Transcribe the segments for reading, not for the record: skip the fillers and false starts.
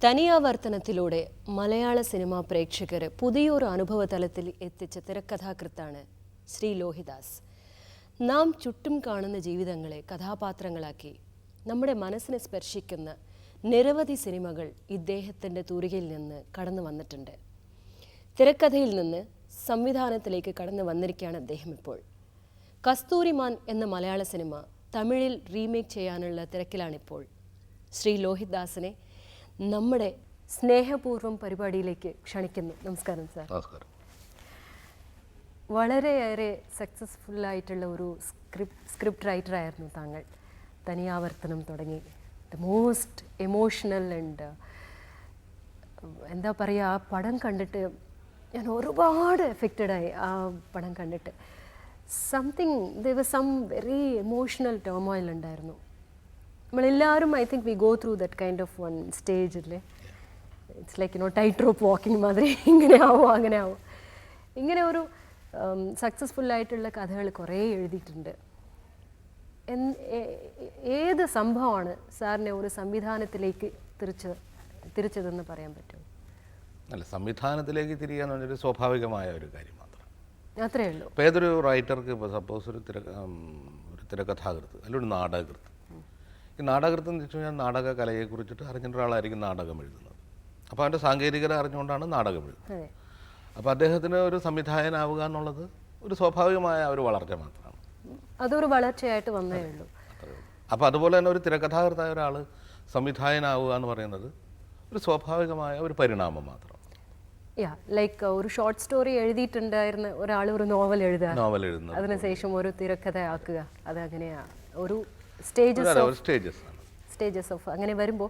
തനിയാവർത്തനത്തിലൂടെ മലയാള cinema പ്രേക്ഷകരെ പുതിയൊരു അനുഭവ തലത്തിൽ എത്തിച്ച തിരക്കഥാകൃത്താണ് ശ്രീ ലോഹിദാസ്. നാം ചുറ്റും കാണുന്ന ജീവിതങ്ങളെ കഥാപാത്രങ്ങളാക്കി നമ്മുടെ മനസ്സിനെ സ്പർശിക്കുന്ന നിരവധി സിനിമകൾ ഇദ്ദേഹത്തിൻ്റെ തൂരികയിൽ നിന്ന് കടന്നു വന്നിട്ടുണ്ട്. തിരക്കഥയിൽ നിന്ന് സംവിധാനത്തിലേക്ക് കടന്നു വന്നിരിക്കുകയാണ് അദ്ദേഹം ഇപ്പോൾ. കസ്തൂരിമാൻ എന്ന മലയാള സിനിമ തമിഴിൽ റീമേക്ക് ചെയ്യാനുള്ള തിരക്കിലാണിപ്പോൾ. ശ്രീ ലോഹിദാസിനെ നമ്മുടെ സ്നേഹപൂർവ്വം പരിപാടിയിലേക്ക് ക്ഷണിക്കുന്നു. നമസ്കാരം സാർ. നമസ്കാരം. വളരെയേറെ സക്സസ്ഫുള്ളായിട്ടുള്ള ഒരു സ്ക്രിപ്റ്റ് റൈറ്ററായിരുന്നു താങ്കൾ. തനിയാവർത്തനം തുടങ്ങി ദ മോസ്റ്റ് എമോഷണൽ ആൻഡ് എന്താ പറയുക, ആ പടം കണ്ടിട്ട് ഞാൻ ഒരുപാട് എഫക്റ്റഡായി. ആ പടം കണ്ടിട്ട് there was some very emotional ടേമോയിൽ ഉണ്ടായിരുന്നു. നമ്മളെല്ലാവരും I think we go through that kind of one stage അല്ലേ. It's like tight rope walking മാതിരി, ഇങ്ങനെ ആവോ അങ്ങനെ ആവോ. ഇങ്ങനെ ഒരു സക്സസ്ഫുള്ളായിട്ടുള്ള കഥകൾ കുറേ എഴുതിയിട്ടുണ്ട്. ഏത് സംഭവമാണ് സാറിനെ ഒരു സംവിധാനത്തിലേക്ക് തിരിച്ചതെന്ന് പറയാൻ പറ്റുമോ? അല്ല, സംവിധാനത്തിലേക്ക് തിരികാന്ന് പറഞ്ഞൊരു സ്വാഭാവികമായ ഒരു കാര്യം മാത്രം, അത്രയേ ഉള്ളൂ. ഇപ്പോൾ ഏതൊരു റൈറ്റർക്ക്, ഇപ്പോൾ സപ്പോസ് ഒരു തിരക്കഥാകൃത്ത് അല്ലെങ്കിൽ ഒരു നാടകകൃത്ത്, ഈ നാടകകൃത്ത് എന്ന് വെച്ച് കഴിഞ്ഞാൽ നാടക കലയെക്കുറിച്ചിട്ട് അറിഞ്ഞിട്ട് ഒരാളായിരിക്കും നാടകം എഴുതുന്നത്. അപ്പോൾ അവൻ്റെ സാങ്കേതികത അറിഞ്ഞുകൊണ്ടാണ് നാടകം എഴുതുന്നത്. അപ്പോൾ അദ്ദേഹത്തിന് ഒരു സംവിധായകനാവുക എന്നുള്ളത് ഒരു സ്വാഭാവികമായ ഒരു വളർച്ച മാത്രമാണ്. അതൊരു വളർച്ചയായിട്ട് വന്നേ ഉള്ളൂ. അപ്പോൾ അതുപോലെ തന്നെ ഒരു തിരക്കഥാകൃത്തായ ഒരാൾ സംവിധായകനാവുക എന്ന് പറയുന്നത് ഒരു സ്വാഭാവികമായ ഒരു പരിണാമം മാത്രം. ലൈക്ക് ഒരു ഷോർട്ട് സ്റ്റോറി എഴുതിയിട്ടുണ്ടായിരുന്ന ഒരാൾ ഒരു നോവൽ എഴുതുന്നത്, അതിനുശേഷം ഒരു തിരക്കഥയാക്കുക, അത് അങ്ങനെയാണ് ഒരു സ്റ്റേജസ് ഓഫ് അങ്ങനെ വരുമ്പോൾ.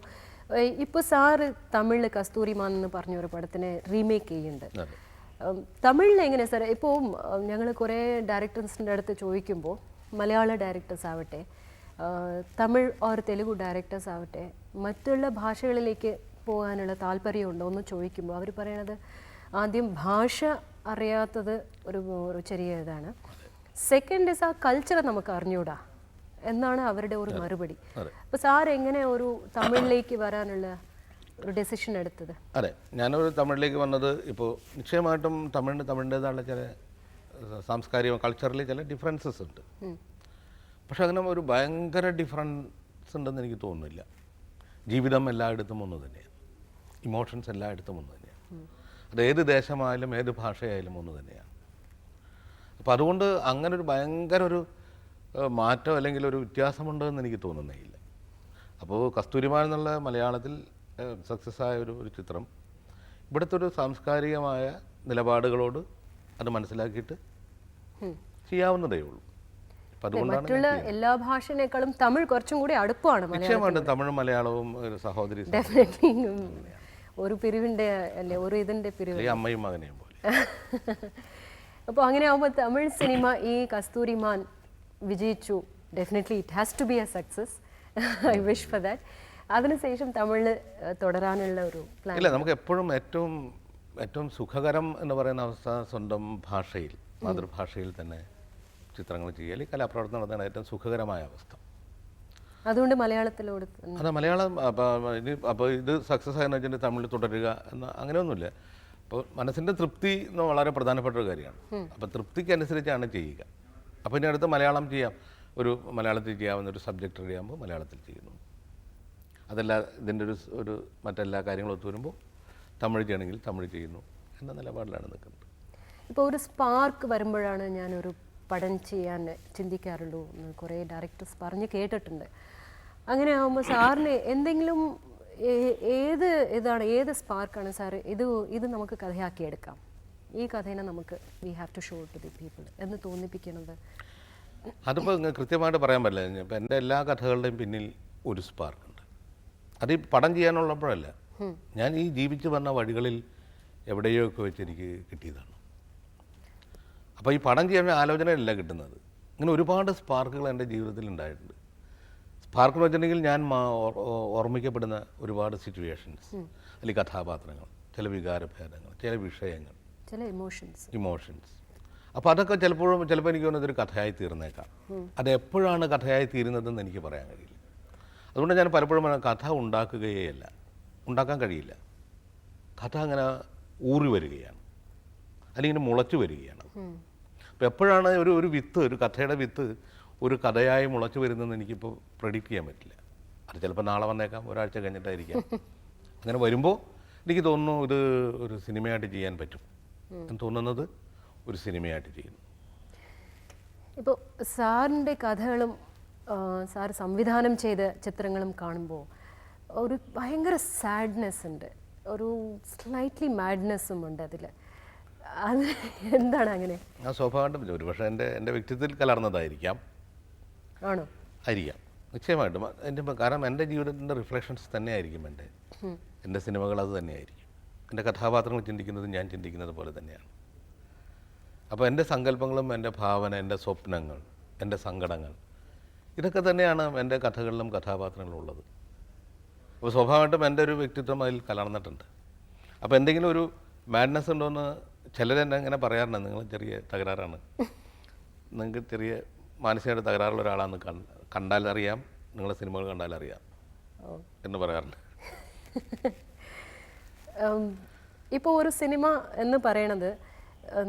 ഇപ്പോൾ സാറ് തമിഴിൽ കസ്തൂരിമാൻ എന്ന് പറഞ്ഞ ഒരു പടത്തിനെ റീമേക്ക് ചെയ്യുന്നുണ്ട്. തമിഴിൽ എങ്ങനെ സാർ? ഇപ്പോൾ ഞങ്ങൾ കുറേ ഡയറക്ടേഴ്സിൻ്റെ അടുത്ത് ചോദിക്കുമ്പോൾ, മലയാള ഡയറക്ടേഴ്സ് ആവട്ടെ, തമിഴ് ഓർ തെലുഗു ഡയറക്ടേഴ്സ് ആവട്ടെ, മറ്റുള്ള ഭാഷകളിലേക്ക് പോകാനുള്ള താല്പര്യമുണ്ടോ എന്ന് ചോദിക്കുമ്പോൾ അവർ പറയണത് ആദ്യം ഭാഷ അറിയാത്തത് ഒരു ചെറിയ ഇതാണ്. സെക്കൻഡ് ഇസ് ആ കൾച്ചർ നമുക്ക് അറിഞ്ഞൂടാ എന്നാണ് അവരുടെ ഒരു മറുപടി. അപ്പോൾ സാർ എങ്ങനെ ഒരു തമിഴിലേക്ക് വരാനുള്ള ഒരു ഡെസിഷൻ എടുത്തത്? അതെ, ഞാനൊരു തമിഴിലേക്ക് വന്നത്, ഇപ്പോൾ നിശ്ചയമായിട്ടും തമിഴിൻ്റെതായുള്ള ചില സാംസ്കാരിക കൾച്ചറിൽ ചില ഡിഫറൻസസ് ഉണ്ട്. പക്ഷെ അങ്ങനെ ഒരു ഭയങ്കര ഡിഫറൻസ് ഉണ്ടെന്ന് എനിക്ക് തോന്നുന്നില്ല. ജീവിതം എല്ലായിടത്തും ഒന്ന് തന്നെയാണ്, ഇമോഷൻസ് എല്ലായിടത്തും ഒന്ന് തന്നെയാണ്. അത് ഏത് ദേശമായാലും ഏത് ഭാഷയായാലും ഒന്ന് തന്നെയാണ്. അപ്പോൾ അതുകൊണ്ട് അങ്ങനെ ഒരു ഭയങ്കര ഒരു മാറ്റം അല്ലെങ്കിൽ ഒരു വ്യത്യാസമുണ്ടെന്ന് എനിക്ക് തോന്നുന്നേയില്ല. അപ്പോൾ കസ്തൂരിമാൻ എന്നുള്ള മലയാളത്തിൽ സക്സസ് ആയ ഒരു ചിത്രം ഇവിടുത്തെ ഒരു സാംസ്കാരികമായ നിലപാടുകളോട് അത് മനസ്സിലാക്കിയിട്ട് ചെയ്യാവുന്നതേ ഉള്ളൂ. അപ്പം അതുകൊണ്ടാണ് എല്ലാ ഭാഷനേക്കാളും തമിഴ് കുറച്ചും കൂടി അടുപ്പാണ്. നിശ്ചയമായിട്ടും തമിഴും മലയാളവും ഒരു സഹോദരി, ഒരു പിരിവിൻ്റെ അല്ലേ, ഒരു ഇതിൻ്റെ പിരിവ്, അമ്മയും മകനെയും പോലെ. അപ്പോൾ അങ്ങനെ ആകുമ്പോൾ തമിഴ് സിനിമ ഈ കസ്തൂരിമാൻ വിജയിച്ചു. Definitely it has to be a success. I wish for that. അതിനുശേഷം തമിഴിൽ തുടരാനുള്ള ഒരു പ്ലാൻ ഇല്ല. നമുക്ക് എപ്പോഴും ഏറ്റവും സുഖകരം എന്ന് പറയുന്ന അവസ്ഥ സ്വന്തം ഭാഷയിൽ, മാതൃഭാഷയിൽ തന്നെ ചിത്രങ്ങൾ ചെയ്യുക, അല്ലെങ്കിൽ കലാപ്രവർത്തനം നടത്താൻ ഏറ്റവും സുഖകരമായ അവസ്ഥ. അതുകൊണ്ട് മലയാളത്തിലോട് അതെ, മലയാളം. അപ്പോൾ ഇത് സക്സസ് ആയെന്ന് വെച്ചിട്ട് തമിഴിൽ തുടരുക എന്ന അങ്ങനെയൊന്നുമില്ല. അപ്പോൾ മനസ്സിൻ്റെ തൃപ്തി എന്ന് വളരെ പ്രധാനപ്പെട്ട ഒരു കാര്യമാണ്. അപ്പോൾ തൃപ്തിക്കനുസരിച്ചാണ് ചെയ്യുക. അപ്പോൾ ഇനി അടുത്ത് മലയാളം ചെയ്യാം, മലയാളത്തിൽ ചെയ്യാവുന്നൊരു സബ്ജക്റ്റ് ചെയ്യുമ്പോൾ മലയാളത്തിൽ ചെയ്യുന്നു. അതല്ല, ഇതിൻ്റെ ഒരു മറ്റെല്ലാ കാര്യങ്ങളും ഒത്തു വരുമ്പോൾ തമിഴ് ചെയ്യണമെങ്കിൽ തമിഴ് ചെയ്യുന്നു എന്ന നിലപാടിലാണ് നിൽക്കുന്നത്. ഇപ്പോൾ ഒരു സ്പാർക്ക് വരുമ്പോഴാണ് ഞാനൊരു പടം ചെയ്യാൻ ചിന്തിക്കാറുള്ളൂ എന്ന് കുറേ ഡയറക്ടേഴ്സ് പറഞ്ഞ് കേട്ടിട്ടുണ്ട്. അങ്ങനെ ആകുമ്പോൾ സാറിന് എന്തെങ്കിലും ഏത് സ്പാർക്കാണ് സാർ ഇത് നമുക്ക് കഥയാക്കിയെടുക്കാം, ഈ കഥേനെ നമുക്ക് we have to show to the people എന്ന് തോന്നിപ്പിക്കുന്നത്? അതിപ്പോൾ കൃത്യമായിട്ട് പറയാൻ പറ്റില്ല. ഇപ്പം എൻ്റെ എല്ലാ കഥകളുടെയും പിന്നിൽ ഒരു സ്പാർക്കുണ്ട്. അത് ഈ പടം ചെയ്യാനുള്ളപ്പോഴല്ല, ഞാൻ ഈ ജീവിച്ചു വന്ന വഴികളിൽ എവിടെയോ ഒക്കെ വെച്ച് എനിക്ക് കിട്ടിയതാണ്. അപ്പോൾ ഈ പടം ചെയ്യാൻ ആലോചനയല്ല കിട്ടുന്നത്. ഇങ്ങനെ ഒരുപാട് സ്പാർക്കുകൾ എൻ്റെ ജീവിതത്തിൽ ഉണ്ടായിട്ടുണ്ട്. സ്പാർക്ക് എന്ന് വെച്ചിട്ടുണ്ടെങ്കിൽ ഞാൻ ഓർമ്മിക്കപ്പെടുന്ന ഒരുപാട് സിറ്റുവേഷൻസ്, അല്ലെങ്കിൽ കഥാപാത്രങ്ങൾ, ചില വികാരഭേദങ്ങൾ, ചില വിഷയങ്ങൾ, ചില ഇമോഷൻസ്. അപ്പോൾ അതൊക്കെ ചിലപ്പോൾ എനിക്ക് തോന്നുന്നത് ഒരു കഥയായി തീർന്നേക്കാം. അത് എപ്പോഴാണ് കഥയായി തീരുന്നതെന്ന് എനിക്ക് പറയാൻ കഴിയില്ല. അതുകൊണ്ട് ഞാൻ പലപ്പോഴും കഥ ഉണ്ടാക്കുകയേ അല്ല, ഉണ്ടാക്കാൻ കഴിയില്ല. കഥ അങ്ങനെ ഊറി വരികയാണ്, അല്ലെങ്കിൽ മുളച്ചു വരികയാണ്. അപ്പോൾ എപ്പോഴാണ് ഒരു വിത്ത്, ഒരു കഥയുടെ വിത്ത് ഒരു കഥയായി മുളച്ചു വരുന്നതെന്ന് എനിക്കിപ്പോൾ പ്രെഡിക്റ്റ് ചെയ്യാൻ പറ്റില്ല. അത് ചിലപ്പോൾ നാളെ വന്നേക്കാം, ഒരാഴ്ച കഴിഞ്ഞിട്ടായിരിക്കാം. അങ്ങനെ വരുമ്പോൾ എനിക്ക് തോന്നുന്നു ഇത് ഒരു സിനിമയായിട്ട് ചെയ്യാൻ പറ്റും എന്ന് തോന്നുന്നത് ഒരു സിനിമയായിട്ട് ചെയ്യുന്നു. ഇപ്പോൾ സാറിൻ്റെ കഥകളും സാർ സംവിധാനം ചെയ്ത ചിത്രങ്ങളും കാണുമ്പോൾ ഒരു ഭയങ്കര സാഡ്നെസ് ഉണ്ട്, ഒരു സ്ലൈറ്റ്ലി മാഡ്നെസ്സും ഉണ്ട് അതിൽ. അത് എന്താണ് അങ്ങനെ? ആ സ്വാഭാവികമായിട്ടും ഒരു പക്ഷേ എൻ്റെ വ്യക്തിത്വത്തിൽ കലർന്നതായിരിക്കാം. ആണോ? ആയിരിക്കാം, നിശ്ചയമായിട്ടും. കാരണം എൻ്റെ ജീവിതത്തിൻ്റെ റിഫ്ലക്ഷൻസ് തന്നെയായിരിക്കും എൻ്റെ സിനിമകൾ. അത് തന്നെയായിരിക്കും എൻ്റെ കഥാപാത്രങ്ങൾ ചിന്തിക്കുന്നത് ഞാൻ ചിന്തിക്കുന്നത് പോലെ തന്നെയാണ്. അപ്പോൾ എൻ്റെ സങ്കല്പങ്ങളും എൻ്റെ ഭാവന, എൻ്റെ സ്വപ്നങ്ങൾ, എൻ്റെ സങ്കടങ്ങൾ, ഇതൊക്കെ തന്നെയാണ് എൻ്റെ കഥകളിലും കഥാപാത്രങ്ങളിലും ഉള്ളത്. അപ്പോൾ സ്വാഭാവികമായിട്ടും എൻ്റെ ഒരു വ്യക്തിത്വം അതിൽ കലർന്നിട്ടുണ്ട്. അപ്പോൾ എന്തെങ്കിലും ഒരു മാഡ്നെസ് ഉണ്ടോയെന്ന് ചിലരെന്നെ ഇങ്ങനെ പറയാറുണ്ട്, നിങ്ങൾ ചെറിയ തകരാറാണ്, നിങ്ങൾക്ക് ചെറിയ മാനസികമായിട്ട് തകരാറുള്ള ഒരാളാണെന്ന് കണ്ടാലറിയാം, നിങ്ങളുടെ സിനിമകൾ കണ്ടാലറിയാം എന്ന് പറയാറുണ്ട്. ഇപ്പോൾ ഒരു സിനിമ എന്ന് പറയണത്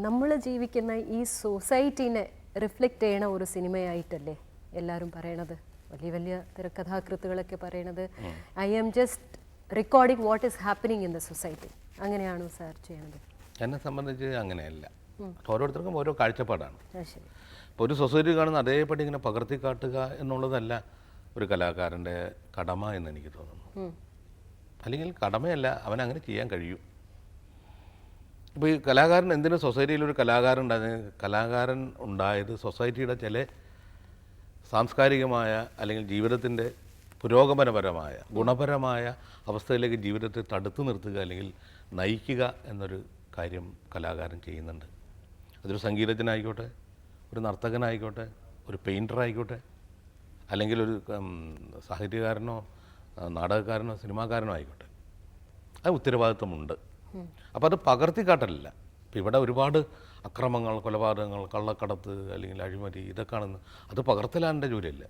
നമ്മൾ ജീവിക്കുന്ന ഈ സൊസൈറ്റീനെ റിഫ്ലക്റ്റ് ചെയ്യണ ഒരു സിനിമയായിട്ടല്ലേ എല്ലാവരും പറയണത്? വലിയ വലിയ തിരക്കഥാകൃത്തുകളൊക്കെ പറയണത് I am just recording what is happening in the society. അങ്ങനെയാണോ സാർ ചെയ്യണത്? എന്നെ സംബന്ധിച്ച് അങ്ങനെയല്ല. ഓരോരുത്തർക്കും ഓരോ കാഴ്ചപ്പാടാണ്. ശരി. ഇപ്പോൾ ഒരു സൊസൈറ്റി കാണുന്ന അതേപടി ഇങ്ങനെ പകർത്തി കാട്ടുക എന്നുള്ളതല്ല ഒരു കലാകാരൻ്റെ കടമ എന്ന് എനിക്ക് തോന്നുന്നു. അല്ലെങ്കിൽ കടമയല്ല, അവനങ്ങനെ ചെയ്യാൻ കഴിയും. ഇപ്പോൾ ഈ കലാകാരൻ എന്തിനും സൊസൈറ്റിയിലൊരു കലാകാരൻ ഉണ്ടായത് സൊസൈറ്റിയുടെ ചില സാംസ്കാരികമായ അല്ലെങ്കിൽ ജീവിതത്തിൻ്റെ പുരോഗമനപരമായ ഗുണപരമായ അവസ്ഥയിലേക്ക് ജീവിതത്തെ തടുത്തു നിർത്തുക അല്ലെങ്കിൽ നയിക്കുക എന്നൊരു കാര്യം കലാകാരൻ ചെയ്യുന്നുണ്ട്. അതൊരു സംഗീതജ്ഞനായിക്കോട്ടെ, ഒരു നർത്തകനായിക്കോട്ടെ, ഒരു പെയിൻറ്ററായിക്കോട്ടെ, അല്ലെങ്കിൽ ഒരു സാഹിത്യകാരനോ നാടകക്കാരനോ സിനിമാക്കാരനോ ആയിക്കോട്ടെ, അത് ഉത്തരവാദിത്വമുണ്ട്. അപ്പോൾ അത് പകർത്തിക്കാട്ടലില്ല. ഇപ്പോൾ ഇവിടെ ഒരുപാട് അക്രമങ്ങൾ, കൊലപാതകങ്ങൾ, കള്ളക്കടത്ത് അല്ലെങ്കിൽ അഴിമതി ഇതൊക്കെയാണെന്ന്, അത് പകർത്തലാൻ്റെ ജോലിയല്ല.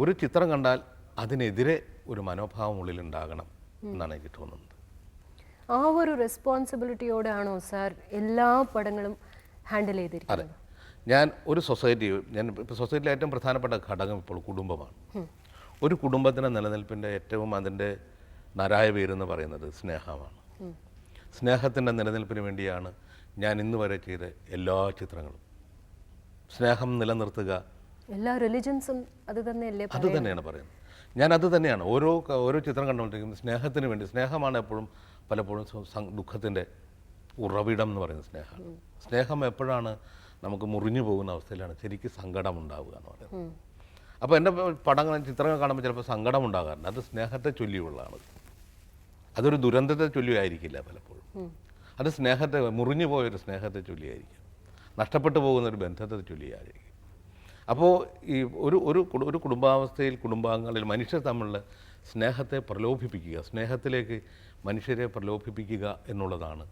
ഒരു ചിത്രം കണ്ടാൽ അതിനെതിരെ ഒരു മനോഭാവം ഉള്ളിലുണ്ടാകണം എന്നാണ് എനിക്ക് തോന്നുന്നത്. ആ ഒരു റെസ്പോൺസിബിലിറ്റിയോടാണോ സാർ എല്ലാ പടങ്ങളും ഹാൻഡിൽ ചെയ്തിരിക്കുന്നത്? അതെ. ഞാൻ ഇപ്പോൾ സൊസൈറ്റിയിലെ ഏറ്റവും പ്രധാനപ്പെട്ട ഘടകം ഇപ്പോൾ കുടുംബമാണ്. ഒരു കുടുംബത്തിൻ്റെ നിലനിൽപ്പിൻ്റെ ഏറ്റവും അതിൻ്റെ നരായ പേരെന്ന് പറയുന്നത് സ്നേഹമാണ്. സ്നേഹത്തിൻ്റെ നിലനിൽപ്പിന് വേണ്ടിയാണ് ഞാൻ ഇന്ന് വരെ ചെയ്ത എല്ലാ ചിത്രങ്ങളും. സ്നേഹം നിലനിർത്തുക. എല്ലാ റിലിജൻസും അത് തന്നെയല്ലേ? അത് തന്നെയാണ് പറയുന്നത്. ഞാൻ അത് തന്നെയാണ് ഓരോ ചിത്രം കണ്ടുകൊണ്ടിരിക്കുന്നത്. സ്നേഹത്തിന് വേണ്ടി. സ്നേഹമാണ് പലപ്പോഴും ദുഃഖത്തിൻ്റെ ഉറവിടം എന്ന് പറയുന്നത് സ്നേഹമാണ്. സ്നേഹം എപ്പോഴാണ് നമുക്ക് മുറിഞ്ഞു പോകുന്ന അവസ്ഥയിലാണ് ശരിക്കും സങ്കടമുണ്ടാവുക എന്ന് പറയുന്നത്. അപ്പോൾ എൻ്റെ ചിത്രങ്ങൾ കാണുമ്പോൾ ചിലപ്പോൾ സങ്കടം ഉണ്ടാകാറുണ്ട്. അത് സ്നേഹത്തെ ചൊല്ലിയുള്ളതാണ്. അതൊരു ദുരന്തത്തെ ചൊല്ലിയായിരിക്കില്ല പലപ്പോഴും. അത് സ്നേഹത്തെ, മുറിഞ്ഞു പോയൊരു സ്നേഹത്തെ ചൊല്ലിയായിരിക്കും, നഷ്ടപ്പെട്ടു പോകുന്ന ഒരു ബന്ധത്തെ ചൊല്ലിയായിരിക്കും. അപ്പോൾ ഈ ഒരു കുടുംബാംഗങ്ങളിൽ മനുഷ്യർ തമ്മിലുള്ള സ്നേഹത്തെ പ്രലോഭിപ്പിക്കുക, സ്നേഹത്തിലേക്ക് മനുഷ്യരെ പ്രലോഭിപ്പിക്കുക എന്നുള്ളതാണ്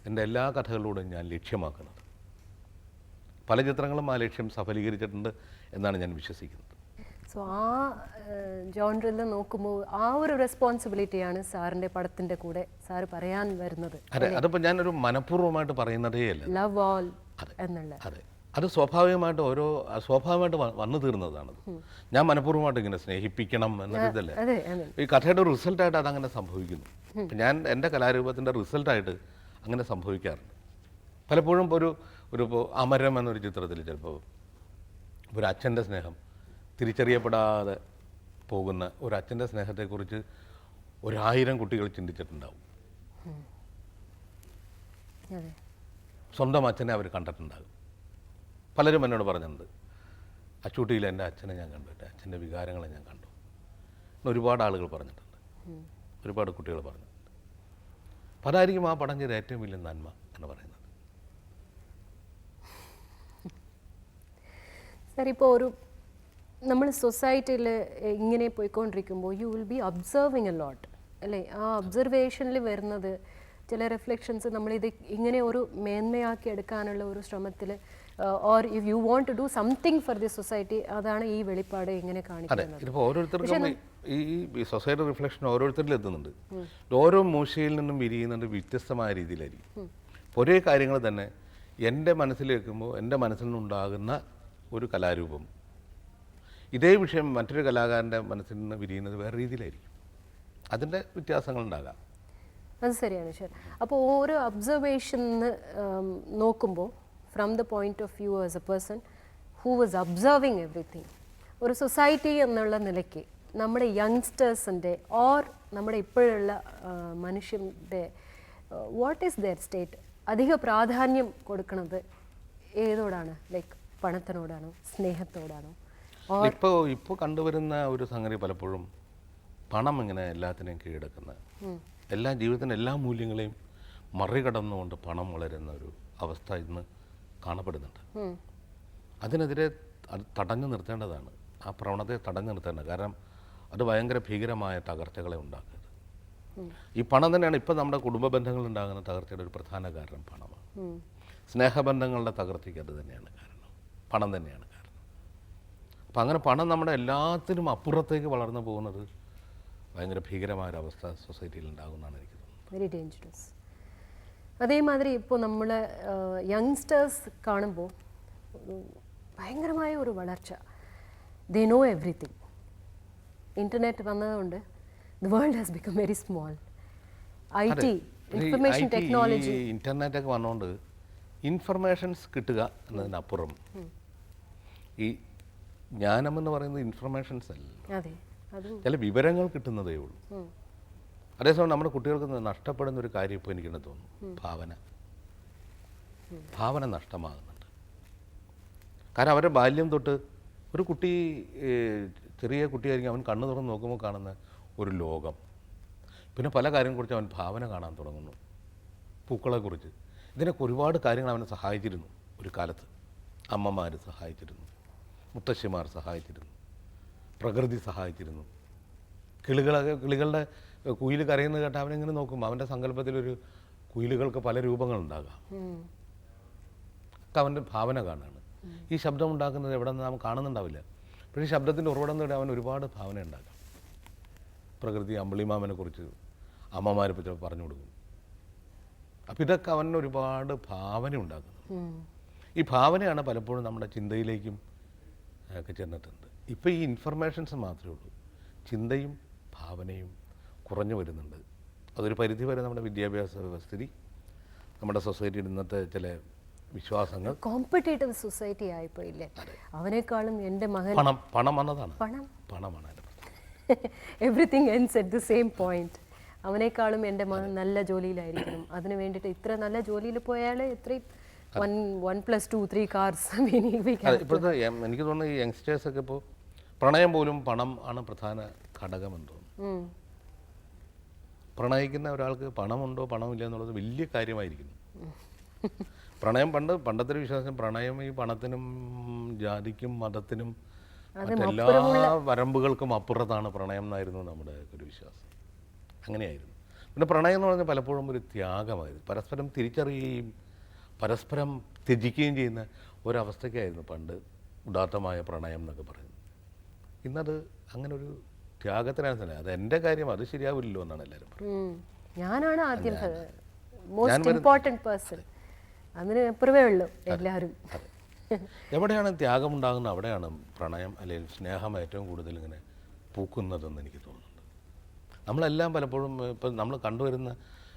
എൻ്റെ എല്ലാ കഥകളിലൂടെയും ഞാൻ ലക്ഷ്യമാക്കുന്നത്. പല ചിത്രങ്ങളും ആ ലക്ഷ്യം സഫലീകരിച്ചിട്ടുണ്ട് എന്നാണ് ഞാൻ വിശ്വസിക്കുന്നത്. സോ ആ ജോൺറിൽ നോക്കുമ്പോൾ ആ ഒരു റെസ്പോൺസിബിലിറ്റിയാണ് സാറിൻ്റെ പടത്തിൻ്റെ കൂടെ സാറ് പറയാൻ വരുന്നത്. അതെ, അതിപ്പോൾ ഞാനൊരു മനഃപൂർവ്വമായിട്ട് പറയുന്നതേ അല്ല. ലവ് ഓൾ എന്നുള്ള. അതെ, അത് സ്വാഭാവികമായിട്ട് വന്നു തീർന്നതാണത്. ഞാൻ മനഃപൂർവ്വമായിട്ട് ഇങ്ങനെ സ്നേഹിപ്പിക്കണം എന്നൊരിതല്ലേ. ഈ കഥയുടെ റിസൾട്ടായിട്ട് അതങ്ങനെ സംഭവിക്കുന്നു. ഞാൻ എൻ്റെ കലാരൂപത്തിൻ്റെ റിസൾട്ടായിട്ട് അങ്ങനെ സംഭവിക്കാറുണ്ട് പലപ്പോഴും. ഇപ്പോൾ അമരം എന്നൊരു ചിത്രത്തിൽ ചിലപ്പോൾ ഒരു അച്ഛൻ്റെ സ്നേഹം തിരിച്ചറിയപ്പെടാതെ പോകുന്ന ഒരു അച്ഛൻ്റെ സ്നേഹത്തെക്കുറിച്ച് 1000 കുട്ടികൾ ചിന്തിച്ചിട്ടുണ്ടാവും. സ്വന്തം അച്ഛനെ അവർ കണ്ടിട്ടുണ്ടാകും. പലരും എന്നോട് പറഞ്ഞിട്ടുണ്ട്, അച്ചൂട്ടിയിൽ എൻ്റെ അച്ഛനെ ഞാൻ കണ്ടു, എൻ്റെ അച്ഛൻ്റെ വികാരങ്ങളെ ഞാൻ കണ്ടു. ഒരുപാട് ആളുകൾ പറഞ്ഞിട്ടുണ്ട്, ഒരുപാട് കുട്ടികൾ പറഞ്ഞിട്ടുണ്ട്. അപ്പോൾ അതായിരിക്കും ആ പടം ചെയ്ത ഏറ്റവും വലിയ നന്മ എന്ന് പറയുന്നത്. സാർ, ഇപ്പോൾ നമ്മൾ സൊസൈറ്റിയിൽ ഇങ്ങനെ പോയിക്കൊണ്ടിരിക്കുമ്പോൾ you will be observing a lot അല്ലേ? ആ ഒബ്സർവേഷനിൽ വരുന്നത് ചില റിഫ്ലക്ഷൻസ് നമ്മളിത് ഇങ്ങനെ ഒരു മേന്മയാക്കി എടുക്കാനുള്ള ഒരു ശ്രമത്തിൽ or if you want to do something for the society, അതാണ് ഈ വെളിപ്പാട് ഇങ്ങനെ അതെ, കാണിക്കുന്നത്. ഇതിപ്പോൾ ഓരോരുത്തർക്കും ഈ സൊസൈറ്റി റിഫ്ലക്ഷൻ ഓരോരുത്തരിൽ എത്തുന്നുണ്ട്. ഓരോ മൂശയിൽ നിന്നും വിരിയുന്നുണ്ട് വ്യത്യസ്തമായ രീതിയിലായിരിക്കും. ഒരേ കാര്യങ്ങൾ തന്നെ എൻ്റെ മനസ്സിൽ വെക്കുമ്പോൾ എൻ്റെ മനസ്സിൽ നിന്നുണ്ടാകുന്ന ഒരു കലാരൂപം, ഇതേ വിഷയം മറ്റൊരു കലാകാരൻ്റെ മനസ്സിൽ നിന്ന് വിരിയുന്നത് വേറെ രീതിയിലായിരിക്കും. അതിൻ്റെ വ്യത്യാസങ്ങളുണ്ടാകാം. അത് ശരിയാണ് ശരി. അപ്പോൾ ഓരോ ഒബ്സർവേഷൻ നോക്കുമ്പോൾ from the point of view as A person who was observing everything, ഒരു സൊസൈറ്റി എന്നുള്ള നിലയ്ക്ക് നമ്മുടെ യങ്സ്റ്റേഴ്സിൻ്റെ ഓർ നമ്മുടെ ഇപ്പോഴുള്ള മനുഷ്യൻ്റെ വാട്ട് ഈസ് ദെയർ സ്റ്റേറ്റ്, അധിക പ്രാധാന്യം കൊടുക്കുന്നത് ഏതോടാണ്? ലൈക്ക് പണത്തിനോടാണോ, സ്നേഹത്തോടാണോ? ഇപ്പോൾ കണ്ടുവരുന്ന ഒരു സംഗതി പലപ്പോഴും പണം ഇങ്ങനെ എല്ലാത്തിനെയും കീഴടക്കുന്നത്, എല്ലാ ജീവിതത്തിൻ്റെ എല്ലാ മൂല്യങ്ങളെയും മറികടന്നുകൊണ്ട് പണം വളരുന്ന ഒരു അവസ്ഥ ഇന്ന് കാണപ്പെടുന്നുണ്ട്. അതിനെതിരെ അത് തടഞ്ഞു നിർത്തേണ്ടതാണ്, ആ പ്രവണതയെ തടഞ്ഞു നിർത്തേണ്ടത്. കാരണം അത് ഭയങ്കര ഭീകരമായ തകർച്ചകളെ ഉണ്ടാക്കുന്നത്. ഈ പണം തന്നെയാണ് ഇപ്പം നമ്മുടെ കുടുംബ ബന്ധങ്ങൾ ഉണ്ടാകുന്ന തകർച്ചയുടെ ഒരു പ്രധാന കാരണം പണമാണ്. സ്നേഹബന്ധങ്ങളുടെ തകർച്ചയ്ക്ക് അത് തന്നെയാണ് കാരണം, പണം തന്നെയാണ് കാരണം. അപ്പം അങ്ങനെ പണം നമ്മുടെ എല്ലാത്തിനും അപ്പുറത്തേക്ക് വളർന്നു പോകുന്നത് ഭയങ്കര ഭീകരമായൊരവസ്ഥ സൊസൈറ്റിയിൽ ഉണ്ടാകുമെന്നാണ് എനിക്ക് തോന്നുന്നത്. Very dangerous. അതേമാതിരി ഇപ്പോൾ നമ്മൾ യങ്സ്റ്റേഴ്സ് കാണുമ്പോൾ ഭയങ്കരമായ ഒരു വളർച്ച, ദേ നോ എവറിത്തിങ്. ഇൻ്റർനെറ്റ് വന്നതുകൊണ്ട് the world has become very small. IT, information technology, ഇൻ്റർനെറ്റൊക്കെ വന്നുകൊണ്ട് ഇൻഫർമേഷൻസ് കിട്ടുക എന്നതിനപ്പുറം ഈ ജ്ഞാനമെന്ന് പറയുന്നത് ഇൻഫർമേഷൻസ് അല്ല, അതെ, ചില വിവരങ്ങൾ കിട്ടുന്നതേ ഉള്ളൂ. അതേസമയം നമ്മുടെ കുട്ടികൾക്ക് നഷ്ടപ്പെടുന്ന ഒരു കാര്യം ഇപ്പോൾ എനിക്കെന്നെ തോന്നുന്നു, ഭാവന നഷ്ടമാകുന്നുണ്ട്. കാരണം അവരുടെ ബാല്യം തൊട്ട് ഒരു കുട്ടി, ചെറിയ കുട്ടിയായിരിക്കും, അവൻ കണ്ണു തുറന്ന് നോക്കുമ്പോൾ കാണുന്ന ഒരു ലോകം, പിന്നെ പല കാര്യങ്ങളെക്കുറിച്ച് അവൻ ഭാവന കാണാൻ തുടങ്ങുന്നു. പൂക്കളെക്കുറിച്ച്, ഇതിനൊക്കെ ഒരുപാട് കാര്യങ്ങൾ അവനെ സഹായിച്ചിരുന്നു. ഒരു കാലത്ത് അമ്മമാർ സഹായിച്ചിരുന്നു, മുത്തശ്ശിമാർ സഹായിച്ചിരുന്നു, പ്രകൃതി സഹായിച്ചിരുന്നു. കിളികളുടെ കുയിൽ കരയുന്നത് കേട്ടാൽ അവനെങ്ങനെ നോക്കും? അവൻ്റെ സങ്കല്പത്തിലൊരു കുയിലുകൾക്ക് പല രൂപങ്ങളുണ്ടാകാം. ഒക്കെ അവൻ്റെ ഭാവന കാണുകയാണ്. ഈ ശബ്ദം ഉണ്ടാക്കുന്നത് എവിടെ നിന്ന് നാം കാണുന്നുണ്ടാവില്ല, പക്ഷേ ശബ്ദത്തിൻ്റെ ഉറവിടം നേടി അവൻ ഒരുപാട് ഭാവന ഉണ്ടാക്കാം. പ്രകൃതി, അമ്പിളിമാമനെ കുറിച്ച് അമ്മമാരെ പറ്റി പറഞ്ഞു കൊടുക്കും. അപ്പം ഇതൊക്കെ അവന് ഒരുപാട് ഭാവന ഉണ്ടാക്കുന്നു. ഈ ഭാവനയാണ് പലപ്പോഴും നമ്മുടെ ചിന്തയിലേക്കും ഒക്കെ ചെന്നിട്ടുണ്ട്. ഇപ്പോൾ ഈ ഇൻഫർമേഷൻസ് മാത്രമേ ഉള്ളൂ, ചിന്തയും ഭാവനയും കുറഞ്ഞു വരുന്നുണ്ട്. അതൊരു പരിധി വരെ നമ്മുടെ വിദ്യാഭ്യാസ വ്യവസ്ഥിതി, നമ്മുടെ സൊസൈറ്റിയുടെ ഇന്നത്തെ ചില വിശ്വാസങ്ങൾ, കോമ്പറ്റേറ്റീവ് സൊസൈറ്റി ആയിപ്പോയില്ലേ? അവനേക്കാളും എൻ്റെ മകൻ, പണം വന്നതാണ്, പണമാണ് everything ends at the same point. അവനേക്കാളും എൻ്റെ മകൻ നല്ല ജോലിയിലായിരിക്കണം, അതിന് വേണ്ടിയിട്ട് ഇത്ര നല്ല ജോലിയിൽ പോയാൽ ഇത്രയും 1+2 3 കാർസ്. ഇപ്പോഴത്തെ എനിക്ക് തോന്നുന്നു ഈ യങ്സ്റ്റേഴ്സൊക്കെ ഇപ്പോൾ പ്രണയം പോലും പണം ആണ് പ്രധാന ഘടകമെന്ന് തോന്നുന്നു. പ്രണയിക്കുന്ന ഒരാൾക്ക് പണമുണ്ടോ പണമില്ല എന്നുള്ളത് വലിയ കാര്യമായിരിക്കുന്നു. പണ്ടത്തെ ഒരു വിശ്വാസം, പ്രണയം ഈ പണത്തിനും ജാതിക്കും മതത്തിനും മറ്റെല്ലാ വരമ്പുകൾക്കും അപ്പുറത്താണ് പ്രണയം എന്നായിരുന്നു നമ്മുടെ ഒരു വിശ്വാസം. അങ്ങനെയായിരുന്നു. പിന്നെ പ്രണയം എന്ന് പറഞ്ഞാൽ പലപ്പോഴും ഒരു ത്യാഗമായിരുന്നു, പരസ്പരം തിരിച്ചറിയുകയും പരസ്പരം ത്യജിക്കുകയും ചെയ്യുന്ന ഒരവസ്ഥയ്ക്കായിരുന്നു പണ്ട് ഉദാത്തമായ പ്രണയം എന്നൊക്കെ പറയുന്നത്. ഇന്നത് അങ്ങനെ ഒരു ത്യാഗത്തിനാണ് തന്നെ. അത് എൻ്റെ കാര്യം, അത് ശരിയാവില്ലല്ലോ എന്നാണ് എല്ലാവരും പറയുന്നത്. ഞാനാണ് ആദ്യം മോസ്റ്റ് ഇമ്പോർട്ടൻറ്റ് പേഴ്സൺ, അതിന് അപ്പുറമേ ഉള്ളൂ എല്ലാവരും. എവിടെയാണ് ത്യാഗം ഉണ്ടാകുന്നത് അവിടെയാണ് പ്രണയം അല്ലെങ്കിൽ സ്നേഹം ഏറ്റവും കൂടുതൽ ഇങ്ങനെ പൂക്കുന്നതെന്ന് എനിക്ക് തോന്നുന്നുണ്ട്. നമ്മളെല്ലാം പലപ്പോഴും ഇപ്പം നമ്മൾ കണ്ടുവരുന്ന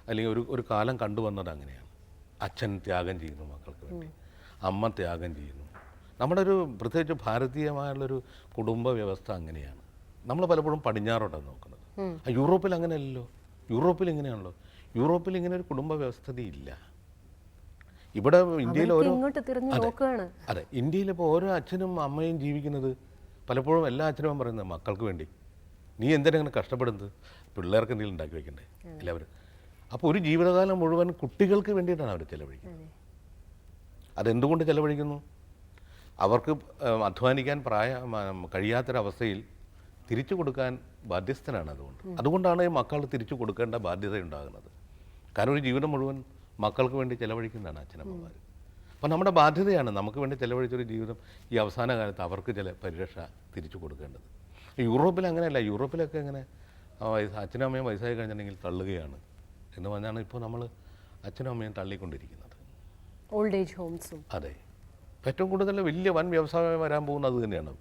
അല്ലെങ്കിൽ ഒരു കാലം കണ്ടുവന്നത് അങ്ങനെയാണ്. അച്ഛൻ ത്യാഗം ചെയ്യുന്നു മക്കൾക്ക് വേണ്ടി, അമ്മ ത്യാഗം ചെയ്യുന്നു. നമ്മുടെ ഒരു പ്രത്യേകിച്ച് ഭാരതീയമായുള്ളൊരു കുടുംബ വ്യവസ്ഥ അങ്ങനെയാണ്. നമ്മൾ പലപ്പോഴും പടിഞ്ഞാറോട്ടാണ് നോക്കുന്നത്. യൂറോപ്പിൽ അങ്ങനെയല്ലല്ലോ. യൂറോപ്പിൽ ഇങ്ങനെയാണല്ലോ. യൂറോപ്പിൽ ഇങ്ങനെ ഒരു കുടുംബ വ്യവസ്ഥത ഇല്ല. ഇവിടെ ഇന്ത്യയിൽ അതെ, ഇന്ത്യയിലിപ്പോൾ ഓരോ അച്ഛനും അമ്മയും ജീവിക്കുന്നത് പലപ്പോഴും എല്ലാ അച്ഛനും പറയുന്നത് മക്കൾക്ക് വേണ്ടി. നീ എന്തിനാണ് കഷ്ടപ്പെടുന്നത്? പിള്ളേർക്ക് എന്തെങ്കിലും ഉണ്ടാക്കി വെക്കണ്ടേ എല്ലാവരും. അപ്പോൾ ഒരു ജീവിതകാലം മുഴുവൻ കുട്ടികൾക്ക് വേണ്ടിയിട്ടാണ് അവർ ചിലവഴിക്കുന്നത്. അതെന്തുകൊണ്ട് ചിലവഴിക്കുന്നു? അവർക്ക് അധ്വാനിക്കാൻ കഴിയാത്തൊരവസ്ഥയിൽ തിരിച്ചു കൊടുക്കാൻ ബാധ്യസ്ഥനാണ്. അതുകൊണ്ടാണ് ഈ മക്കൾ തിരിച്ചു കൊടുക്കേണ്ട ബാധ്യത ഉണ്ടാകുന്നത്. കാരണം ഒരു ജീവിതം മുഴുവൻ മക്കൾക്ക് വേണ്ടി ചിലവഴിക്കുന്നതാണ് അച്ഛനമ്മമാർ. അപ്പം നമ്മുടെ ബാധ്യതയാണ് നമുക്ക് വേണ്ടി ചിലവഴിച്ചൊരു ജീവിതം ഈ അവസാന കാലത്ത് അവർക്ക് ചില പരിരക്ഷ തിരിച്ചു കൊടുക്കേണ്ടത്. യൂറോപ്പിൽ അങ്ങനെയല്ല. യൂറോപ്പിലൊക്കെ ഇങ്ങനെ അച്ഛനും അമ്മയും വയസ്സായി കഴിഞ്ഞിട്ടുണ്ടെങ്കിൽ തള്ളുകയാണ് എന്ന് പറഞ്ഞാണ് ഇപ്പോൾ നമ്മൾ അച്ഛനും അമ്മയും തള്ളിക്കൊണ്ടിരിക്കുന്നത്. Old age ഹോംസും. അതെ. ഏറ്റവും കൂടുതൽ വലിയ വൻ വ്യവസായം വരാൻ പോകുന്നത് അത് തന്നെയാണ്.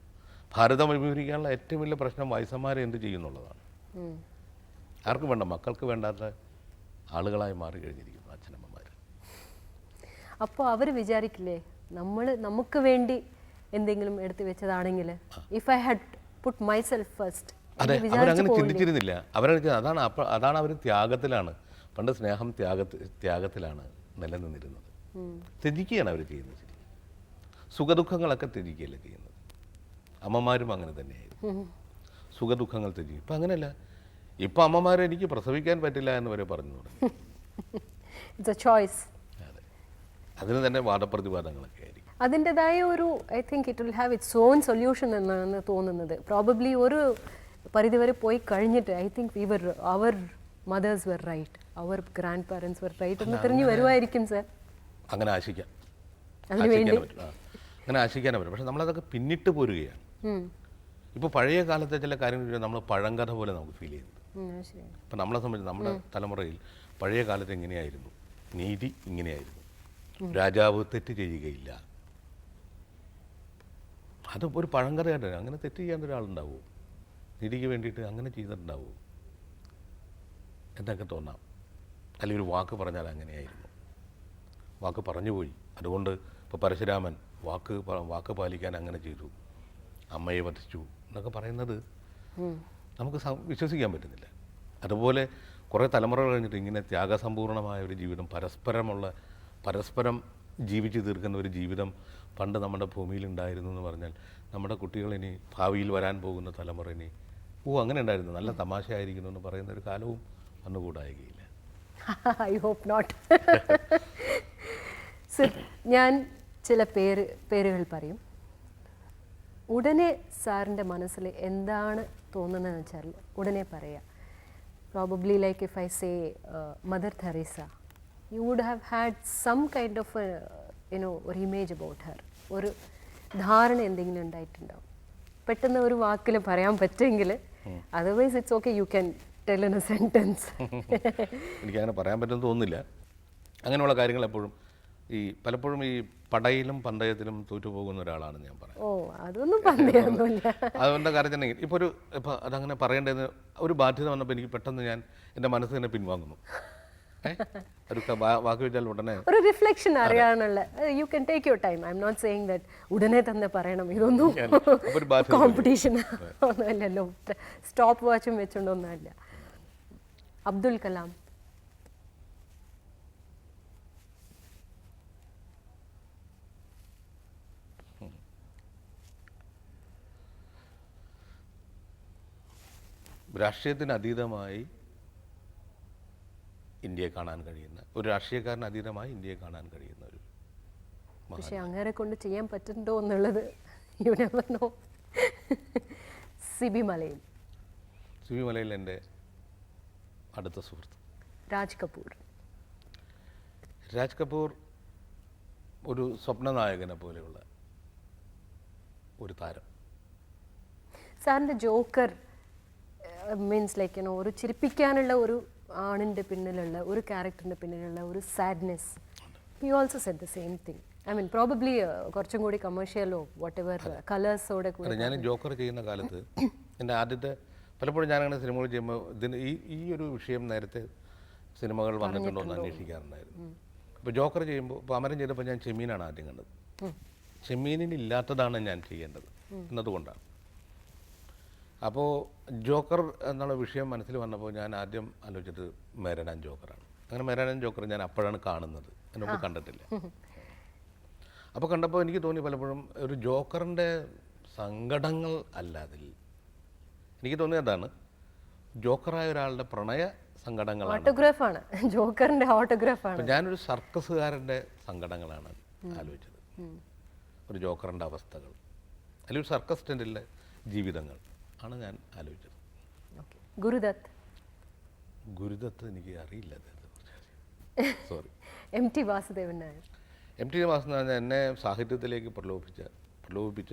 ഭാരതം അഭിമുഖീകരിക്കാനുള്ള ഏറ്റവും വലിയ പ്രശ്നം വയസ്സന്മാരെ എന്ത് ചെയ്യുന്നുള്ളതാണ്. ആർക്കും വേണ്ട, മക്കൾക്ക് വേണ്ടാത്ത ആളുകളായി മാറി കഴിഞ്ഞിരിക്കുന്നു അച്ഛനമ്മമാർ. അപ്പോൾ അവർ വിചാരിക്കില്ലേ നമുക്ക് വേണ്ടി എന്തെങ്കിലും എടുത്തു വെച്ചതാണെങ്കിൽ, if I had put myself first. അതെ, അവരങ്ങനെ ചിന്തിച്ചിരുന്നില്ല. അതാണ് അവർ ത്യാഗത്തിലാണ്. പണ്ട് സ്നേഹം ത്യാഗത്തിലാണ് നിലനിന്നിരുന്നത്. ത്യജിക്കുകയാണ് അവർ ചെയ്യുന്നത്. സുഖദുഃഖങ്ങളൊക്കെ ത്യജിക്കുകയല്ലേ ചെയ്യുന്നത്. അമ്മമാരും അങ്ങനെ തന്നെയായിരുന്നു. സുഖദുഃഖങ്ങൾ ത്യജിക്കും. ഇപ്പം അങ്ങനെയല്ല. ഇപ്പം അമ്മമാരെ എനിക്ക് പ്രസവിക്കാൻ പറ്റില്ല എന്ന് വരെ പറഞ്ഞു തുടങ്ങി. It's a choice. അതെ, അതിന് തന്നെ വാദപ്രതിവാദങ്ങളൊക്കെ ആയിരിക്കും. അതിൻ്റെതായ ഒരു, I think it will have its own solution എന്നാണ് തോന്നുന്നത്. പ്രോബബ്ലി ഒരു പരിധിവരെ പോയി കഴിഞ്ഞിട്ട് I think our mothers were right, our grandparents were right എന്ന് തിരിഞ്ഞു വരുമായിരിക്കും സർ. അങ്ങനെ ആശിക്കാം, അതിനുവേണ്ടി അങ്ങനെ ആശിക്കാനേ പറ്റും. പക്ഷെ നമ്മളതൊക്കെ പിന്നിട്ട് പോരുകയാണ്. ഇപ്പോൾ പഴയ കാലത്തെ ചില കാര്യങ്ങൾ നമ്മൾ പഴങ്കഥ പോലെ നമുക്ക് ഫീൽ ചെയ്യുന്നത്. ഇപ്പം നമ്മളെ സംബന്ധിച്ച് നമ്മുടെ തലമുറയിൽ പഴയ കാലത്ത് എങ്ങനെയായിരുന്നു, നീതി ഇങ്ങനെയായിരുന്നു, രാജാവ് തെറ്റ് ചെയ്യുകയില്ല. അത് ഒരു പഴങ്കഥയായിട്ട് അങ്ങനെ തെറ്റ് ചെയ്യാൻ ഒരാളുണ്ടാവുമോ? നീതിക്ക് വേണ്ടിയിട്ട് അങ്ങനെ ചെയ്തിട്ടുണ്ടാവുമോ എന്നൊക്കെ തോന്നാം. അല്ലെങ്കിൽ ഒരു വാക്ക് പറഞ്ഞാൽ അങ്ങനെയായിരുന്നു, വാക്ക് പറഞ്ഞുപോയി, അതുകൊണ്ട് ഇപ്പോൾ പരശുരാമൻ വാക്ക് പാലിക്കാൻ അങ്ങനെ ചെയ്തു, അമ്മയെ വധിച്ചു എന്നൊക്കെ പറയുന്നത് നമുക്ക് വിശ്വസിക്കാൻ പറ്റുന്നില്ല. അതുപോലെ കുറേ തലമുറകൾ കഴിഞ്ഞിട്ട് ഇങ്ങനെ ത്യാഗസമ്പൂർണമായ ഒരു ജീവിതം, പരസ്പരം ജീവിച്ചു തീർക്കുന്ന ഒരു ജീവിതം പണ്ട് നമ്മുടെ ഭൂമിയിലുണ്ടായിരുന്നു എന്ന് പറഞ്ഞാൽ നമ്മുടെ കുട്ടികളിനി, ഭാവിയിൽ വരാൻ പോകുന്ന തലമുറ ഇനി അങ്ങനെ ഉണ്ടായിരുന്നു, നല്ല തമാശയായിരിക്കുന്നു എന്ന് പറയുന്ന ഒരു കാലവും വന്നുകൂടായികയില്ല. I hope not. സർ, ഞാൻ ചില പേരുകൾ പറയും. ഉടനെ സാറിൻ്റെ മനസ്സിൽ എന്താണ് തോന്നുന്നതെന്ന് വെച്ചാൽ ഉടനെ പറയാം. Probably like if I say Mother Teresa, you would have had some kind of ഒരു ഇമേജ് അബൌട്ട് ഹർ, ഒരു ധാരണ എന്തെങ്കിലും ഉണ്ടായിട്ടുണ്ടാവും. പെട്ടെന്ന് ഒരു വാക്കിൽ പറയാൻ പറ്റുമെങ്കിൽ, otherwise it's okay, you can tell in a sentence. എനിക്കങ്ങനെ പറയാൻ പറ്റുമെന്ന് തോന്നുന്നില്ല. അങ്ങനെയുള്ള കാര്യങ്ങൾ എപ്പോഴും പലപ്പോഴും ഈ പടയിലും പന്തയത്തിലും തോറ്റുപോകുന്ന ഒരാളാണ് ഞാൻ പറയുന്നത്. ഓ, അതൊന്നും പന്തയൊന്നുമില്ല. അതുകൊണ്ട് കാര്യത്തിനെങ്കിൽ ഇപ്പോൾ അതങ്ങനെ പറയേണ്ടത് ഒരു ബാധ്യത വന്നപ്പോൾ എനിക്ക് പെട്ടെന്ന് എൻ്റെ മനസ്സ് തന്നെ പിൻവാങ്ങുന്നു. ഒരു വാക്ക് വെച്ചാൽ ഉടനെ ഒരു റിഫ്ലക്ഷൻ അറിയാനുള്ള, you can take your time. I'm not saying that ഉടനെ തന്നെ പറയണം, ഇതൊന്നും കോമ്പറ്റീഷൻ ഒന്നുമല്ലല്ലോ, സ്റ്റോപ്പ് വാച്ചും വെച്ചുകൊണ്ടൊന്നുമല്ല. അബ്ദുൽ കലാം. രാഷ്ട്രീയത്തിന് അതീതമായി ഇന്ത്യയെ കാണാൻ കഴിയുന്ന ഒരു രാഷ്ട്രീയക്കാരന് അതീതമായി ഇന്ത്യയെ കാണാൻ കഴിയുന്ന ഒരു, പക്ഷെ അങ്ങനെ കൊണ്ട് ചെയ്യാൻ പറ്റുന്നുണ്ടോ എന്നുള്ളത് you never know. Sibi Malayil. Sibi Malayil എൻ്റെ അടുത്ത സുഹൃത്ത്. രാജ് കപൂർ. രാജ് കപൂർ ഒരു സ്വപ്നനായകനെ പോലെയുള്ള ഒരു താരം. സാറിൻ്റെ ജോക്കർ മീൻസ് ലൈക്ക് ഒരു ചിരിപ്പിക്കാനുള്ള ഒരു ആണിൻ്റെ പിന്നിലുള്ള, ഒരു ക്യാരക്ടറിൻ്റെ പിന്നിലുള്ള ഒരു sadness. You also said the same thing. I mean probably കുറച്ചും കൂടി കമേഴ്ഷ്യലോ വാട്ട് എവർ കളേഴ്സോടെ കൂടി. ഞാൻ ജോക്കർ ചെയ്യുന്ന കാലത്ത് എൻ്റെ ആദ്യത്തെ, പലപ്പോഴും ഞാനങ്ങനെ സിനിമകൾ ചെയ്യുമ്പോൾ ഈ ഒരു വിഷയം നേരത്തെ സിനിമകൾ വന്നിട്ടുണ്ടോ എന്ന് അന്വേഷിക്കാറുണ്ടായിരുന്നു. ഇപ്പോൾ ജോക്കർ ചെയ്യുമ്പോൾ, ഇപ്പോൾ അമരം ചെയ്തപ്പോൾ ഞാൻ ചെമ്മീനാണ് ആദ്യം കണ്ടത്. ചെമ്മീനില്ലാത്തതാണ് ഞാൻ ചെയ്യേണ്ടത് എന്നതുകൊണ്ടാണ്. അപ്പോൾ ജോക്കർ എന്നുള്ള വിഷയം മനസ്സിൽ വന്നപ്പോൾ ഞാൻ ആദ്യം ആലോചിച്ചത് മേരനാൻ ജോക്കറാണ്. അങ്ങനെ മേരനാൻ ജോക്കർ ഞാൻ അപ്പോഴാണ് കാണുന്നത്, എന്നോട് കണ്ടിട്ടില്ല. അപ്പോൾ കണ്ടപ്പോൾ എനിക്ക് തോന്നി പലപ്പോഴും ഒരു ജോക്കറിൻ്റെ സങ്കടങ്ങൾ അല്ല അതിൽ. എനിക്ക് തോന്നിയതാണ് ജോക്കറായ ഒരാളുടെ പ്രണയ സങ്കടങ്ങളാണ്. ഓട്ടോഗ്രാഫാണ് ജോക്കറിൻ്റെ, ഓട്ടോഗ്രാഫാണ്. ഞാനൊരു സർക്കസുകാരൻ്റെ സങ്കടങ്ങളാണ് ആലോചിച്ചത്, ഒരു ജോക്കറിൻ്റെ അവസ്ഥകൾ, അല്ലെങ്കിൽ ഒരു സർക്കസ് ടെൻറ്റിലെ ജീവിതങ്ങൾ ആണ് ഞാൻ ആലോചിച്ചത്. ഗുരുദത്ത് എനിക്ക് അറിയില്ല. Sorry. M T Vasudevan Nair. M T Sreenivasan എന്ന് പറഞ്ഞാൽ എന്നെ സാഹിത്യത്തിലേക്ക് പ്രലോഭിപ്പിച്ച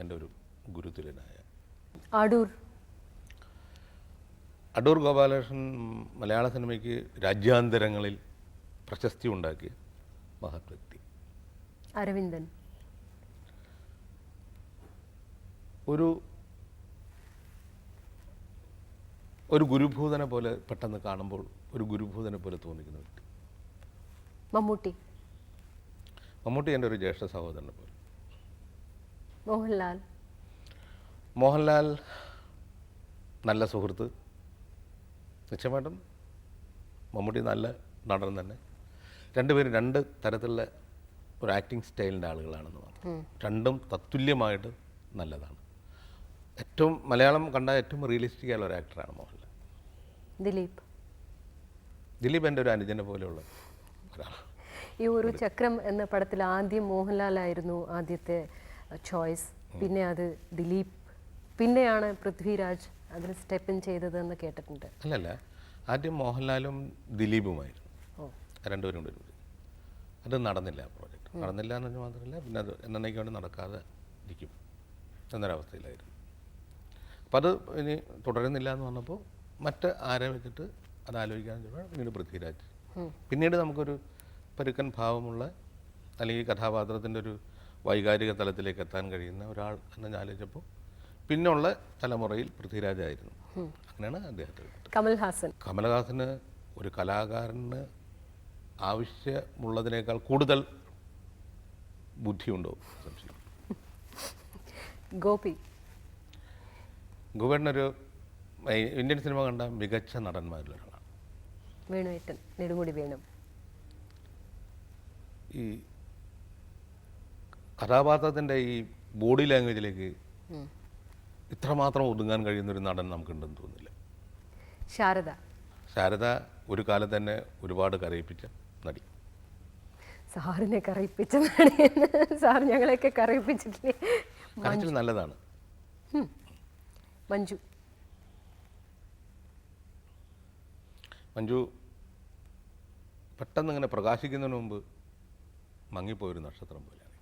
എൻ്റെ ഒരു ഗുരുതുല്യനായ അടൂർ അടൂർ ഗോപാലകൃഷ്ണൻ മലയാള സിനിമയ്ക്ക് രാജ്യാന്തരങ്ങളിൽ പ്രശസ്തി ഉണ്ടാക്കിയ മഹത് വ്യക്തി. അരവിന്ദൻ ഒരു ഗുരുഭൂതനെ പോലെ പെട്ടെന്ന് കാണുമ്പോൾ ഒരു ഗുരുഭൂതനെ പോലെ തോന്നിക്കുന്ന വ്യക്തി. മമ്മൂട്ടി എൻ്റെ ഒരു ജ്യേഷ്ഠ സഹോദരനെ പോലെ. മോഹൻലാൽ നല്ല സുഹൃത്ത്, നിശ്ചയമായിട്ടും മമ്മൂട്ടി നല്ല നടൻ തന്നെ. രണ്ടുപേരും രണ്ട് തരത്തിലുള്ള ഒരു ആക്ടിങ് സ്റ്റൈലിൻ്റെ ആളുകളാണെന്ന് മാത്രം. രണ്ടും തത്തുല്യമായിട്ട് നല്ലതാണ്. ഏറ്റവും മലയാളം കണ്ട ഏറ്റവും റിയലിസ്റ്റിക് ആയുള്ള ഒരു ആക്ടറാണ് മോഹൻലാൽ. ദിലീപ് എൻ്റെ ഒരു അനുജനെ പോലെയുള്ള ഒരാൾ. ഈ ഒരു ചക്രം എന്ന പടത്തിൽ ആദ്യം മോഹൻലാലായിരുന്നു ആദ്യത്തെ ചോയ്സ്, പിന്നെ അത് ദിലീപ്, പിന്നെയാണ് പൃഥ്വിരാജ് അതിന് സ്റ്റെപ്പ് ഇൻ ചെയ്തതെന്ന് കേട്ടിട്ടുണ്ട്. അല്ലല്ല, ആദ്യം മോഹൻലാലും ദിലീപുമായിരുന്നു, രണ്ടുപേരും കൂടി. അത് നടന്നില്ല, പ്രോജക്റ്റ് നടന്നില്ല എന്ന് മാത്രമല്ല, പിന്നെ അത് എന്നേക്ക് വേണ്ടി നടക്കാതെ ഇരിക്കും എന്നൊരവസ്ഥയിലായിരുന്നു. അപ്പം അത് ഇനി തുടരുന്നില്ല എന്ന് പറഞ്ഞപ്പോൾ മറ്റ് ആരെ വെച്ചിട്ട് അത് ആലോചിക്കാമെന്ന് ചോദിച്ചാൽ പിന്നീട് പൃഥ്വിരാജ്. പിന്നീട് നമുക്കൊരു പരുക്കൻ ഭാവമുള്ള അല്ലെങ്കിൽ കഥാപാത്രത്തിൻ്റെ ഒരു വൈകാരിക തലത്തിലേക്ക് എത്താൻ കഴിയുന്ന ഒരാൾ എന്ന് ഞാൻ ആലോചിച്ചപ്പോൾ പിന്നുള്ള തലമുറയിൽ പൃഥ്വിരാജായിരുന്നു. അങ്ങനെയാണ് അദ്ദേഹത്തെ. കമൽഹാസന് ഒരു കലാകാരന് ആവശ്യമുള്ളതിനേക്കാൾ കൂടുതൽ ബുദ്ധിയുണ്ടോ സംശയം. ഗോപേട്ടനൊരു ഇന്ത്യൻ സിനിമ കണ്ട മികച്ച നടന്മാരിലൊരാളാണ്. ഈ കഥാപാത്രത്തിൻ്റെ ഈ ബോഡി ലാംഗ്വേജിലേക്ക് ഇത്രമാത്രം ഒതുങ്ങാൻ കഴിയുന്നൊരു നടൻ നമുക്കുണ്ടെന്ന് തോന്നുന്നില്ല. ശാരദ ഒരു കാലത്ത് തന്നെ ഒരുപാട് കരയിപ്പിച്ച നടി. സാറിനെ കരയിപ്പിച്ച നടി, സാർ ഞങ്ങളെയൊക്കെ കരയിപ്പിച്ചിട്ടില്ലേ? കരച്ചിൽ നല്ലതാണ്. മഞ്ജു പെട്ടെന്ന് ഇങ്ങനെ പ്രകാശിക്കുന്നതിന് മുമ്പ് മങ്ങിപ്പോയൊരു നക്ഷത്രം പോലെയാണ്.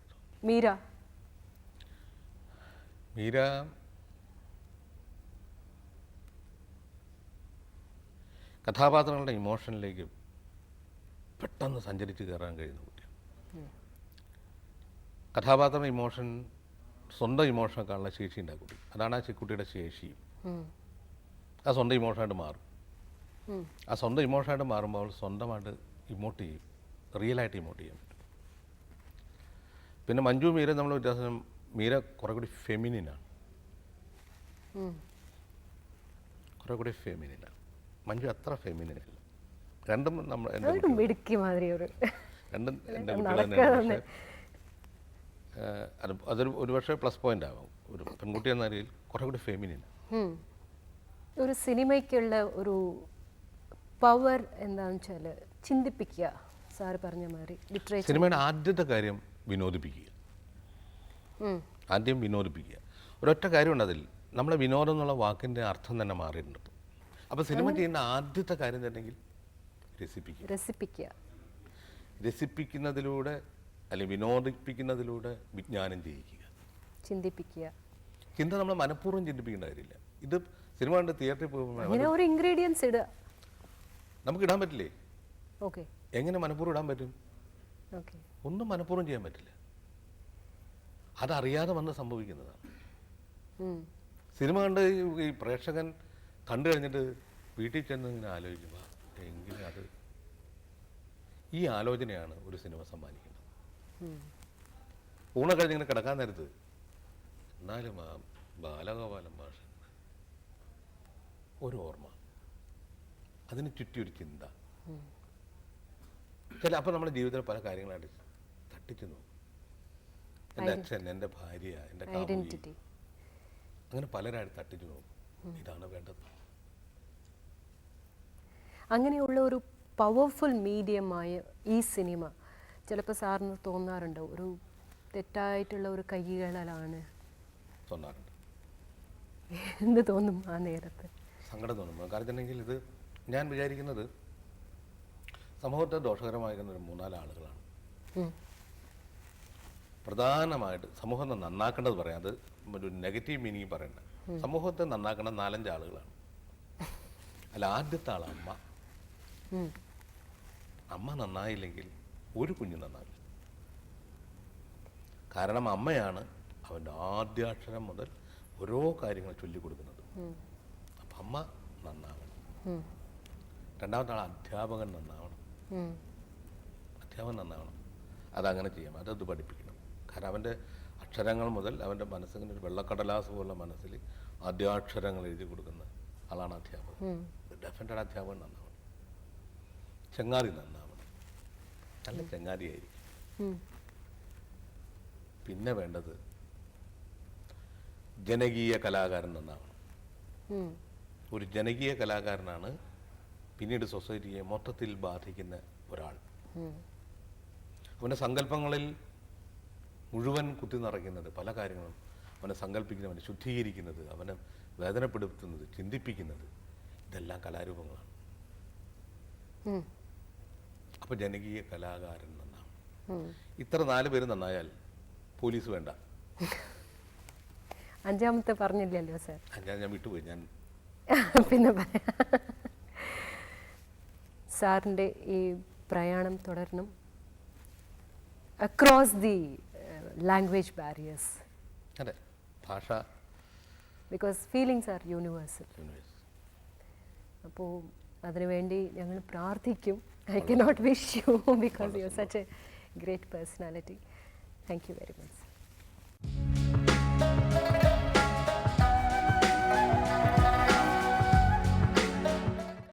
മീര കഥാപാത്രങ്ങളുടെ ഇമോഷനിലേക്ക് പെട്ടെന്ന് സഞ്ചരിച്ച് കയറാൻ കഴിയുന്ന കുട്ടിയാണ്. കഥാപാത്രം ഇമോഷൻ, സ്വന്തം ഇമോഷനൊക്കെയുള്ള ശേഷി ഉണ്ട് ആ കുട്ടി. അതാണ് ആ കുട്ടിയുടെ ശേഷിയും. ആ സ്വന്തം ഇമോഷനായിട്ട് മാറും. ആ സ്വന്തം ഇമോഷനായിട്ട് മാറുമ്പോൾ സ്വന്തമായിട്ട് ഇമോട്ട് ചെയ്യും, റിയലായിട്ട് ഇമോട്ട് ചെയ്യാൻ പറ്റും. പിന്നെ മഞ്ജു മീര നമ്മൾ വ്യത്യാസം, മീര കുറെ കൂടി ഫെമിനിനാണ്, കുറെ കൂടി ഫെമിനിനാണ്. മഞ്ജു അത്ര ഫെമിനിനല്ല. രണ്ടും നമ്മൾ രണ്ടും എൻ്റെ കുട്ടികൾ തന്നെയാണ്. അതൊരു ഒരുപക്ഷെ പ്ലസ് പോയിന്റ് ആവും. ഒരു പെൺകുട്ടി എന്ന നിലയിൽ കുറെ കൂടി ഫെമിനിനാണ്. ഒരു സിനിമയ്ക്കുള്ള ഒരു പവർ എന്താണെന്ന് വെച്ചാൽ ചിന്തിപ്പിക്കുക. സാറ് പറഞ്ഞ മാതിരി സിനിമയുടെ ആദ്യത്തെ കാര്യം വിനോദിപ്പിക്കുക. ആദ്യം വിനോദിപ്പിക്കുക. ഒരൊറ്റ കാര്യമുണ്ട് അതിൽ. നമ്മളെ വിനോദം എന്നുള്ള വാക്കിൻ്റെ അർത്ഥം തന്നെ മാറിയിട്ടുണ്ട്. അപ്പോൾ സിനിമ ചെയ്യേണ്ട ആദ്യത്തെ കാര്യം തന്നെങ്കിൽ രസിപ്പിക്കുന്നതിലൂടെ അല്ലെങ്കിൽ വിനോദിപ്പിക്കുന്നതിലൂടെ വിജ്ഞാനം ചെയ്യിക്കുക, ചിന്ത നമ്മൾ മനഃപൂർവ്വം ചിന്തിപ്പിക്കേണ്ട കാര്യമില്ല. ഇത് സിനിമ കണ്ട് തിയേറ്ററിൽ പോകുമ്പോൾ ഇൻഗ്രീഡിയൻസ് നമുക്ക് ഇടാൻ പറ്റില്ലേ? എങ്ങനെ മനഃപൂർവ്വം ഇടാൻ പറ്റും? ഒന്നും മനഃപൂർവ്വം ചെയ്യാൻ പറ്റില്ല. അതറിയാതെ വന്ന് സംഭവിക്കുന്നതാണ്. സിനിമ കണ്ട് ഈ പ്രേക്ഷകൻ കണ്ടു കഴിഞ്ഞിട്ട് വീട്ടിൽ ചെന്ന് ഇങ്ങനെ ആലോചിക്കുക, എങ്കിലും അത് ഈ ആലോചനയാണ് ഒരു സിനിമ സമ്മാനിക്കുന്നത്. ഊണ കഴിഞ്ഞിങ്ങനെ കിടക്കാൻ നേരത്ത് എന്നാലും ആ ബാലഗോപാലൻ ഭാഷ ഒരു ഓർമ്മ, അതിന് ചുറ്റിയൊരു ചിന്ത. അപ്പോൾ നമ്മുടെ ജീവിതത്തിൽ പല കാര്യങ്ങളായിട്ട് തട്ടിച്ചു നോക്കും. എൻ്റെ അച്ഛൻ, എൻ്റെ ഭാര്യ, എൻ്റെ ഐഡന്റിറ്റി, അങ്ങനെ പലരായിട്ട് തട്ടിച്ചു നോക്കും. ഇതാണ് വേണ്ടത്. അങ്ങനെയുള്ള ഒരു പവർഫുൾ മീഡിയമായ ഈ സിനിമ ചിലപ്പോൾ സാറിന് തോന്നാറുണ്ടോ ഒരു തെറ്റായിട്ടുള്ള ഒരു കൈകളാണ്? തോന്നാറുണ്ട്. എന്ത് തോന്നും ആ നേരത്ത്? സങ്കടം തോന്നും. കാരണം ഇത് ഞാൻ വിചാരിക്കുന്നത് സമൂഹത്തെ ദോഷകരമായിരുന്ന ഒരു 3-4 ആളുകളാണ് പ്രധാനമായിട്ട് സമൂഹത്തെ നന്നാക്കേണ്ടത് പറയാം, അത് ഒരു നെഗറ്റീവ് മീനിങ് പറയണ്ട. സമൂഹത്തെ നന്നാക്കേണ്ട 4-5 ആളുകളാണ്. അല്ല, ആദ്യത്തെ ആൾ അമ്മ. അമ്മ നന്നായില്ലെങ്കിൽ ഒരു കുഞ്ഞ് നന്നാവില്ല. കാരണം അമ്മയാണ് അവൻ്റെ ആദ്യാക്ഷരം മുതൽ ഓരോ കാര്യങ്ങൾ ചൊല്ലിക്കൊടുക്കുന്നത്. അപ്പം അമ്മ നന്നാവണം. രണ്ടാമത്തെ ആൾ അധ്യാപകൻ നന്നാവണം. അധ്യാപകൻ നന്നാവണം. അതങ്ങനെ ചെയ്യാം, അതത് പഠിപ്പിക്കണം. കാരണം അവൻ്റെ അക്ഷരങ്ങൾ മുതൽ അവൻ്റെ മനസ്സിന് ഒരു വെള്ളക്കടലാസ് പോലുള്ള മനസ്സിൽ ആദ്യാക്ഷരങ്ങൾ എഴുതി കൊടുക്കുന്ന ആളാണ് അധ്യാപകൻ. ഡെഫിനറ്റ് അധ്യാപകൻ നന്നാവണം. ചങ്ങാതി നന്നാവണം, നല്ല ചങ്ങാതിയായിരിക്കും. പിന്നെ വേണ്ടത് ജനകീയ കലാകാരൻ നന്നാവണം. ഒരു ജനകീയ കലാകാരനാണ് പിന്നീട് സൊസൈറ്റിയെ മൊത്തത്തിൽ ബാധിക്കുന്ന ഒരാൾ. അവൻ്റെ സങ്കല്പങ്ങളിൽ മുഴുവൻ കുത്തി നിറയ്ക്കുന്നത് പല കാര്യങ്ങളും, അവനെ സങ്കല്പിക്കുന്നത്, അവനെ ശുദ്ധീകരിക്കുന്നത്, അവനെ വേദനപ്പെടുത്തുന്നത്, ചിന്തിപ്പിക്കുന്നത്, ഇതെല്ലാം കലാരൂപങ്ങളാണ്. അപ്പോൾ ജനകീയ കലാകാരൻ നന്നാവണം. ഇത്ര 4 പേര് നന്നായാൽ പോലീസ് വേണ്ട. 5ാമത്തെ പറഞ്ഞില്ലല്ലോ സർ. ഞാൻ വിട്ടുപോയി, ഞാൻ പിന്നെ പറയാം. സാറിൻ്റെ ഈ പ്രയാണം തുടരണം അക്രോസ് ദി ലാംഗ്വേജ് ബാരിയേഴ്സ്. അതെ, ഭാഷ, ബിക്കോസ് ഫീലിങ്സ് ആർ യൂണിവേഴ്സൽ. അപ്പോൾ അതിനുവേണ്ടി ഞങ്ങൾ പ്രാർത്ഥിക്കും. I cannot wish you because you are such A great personality. Thank you very much.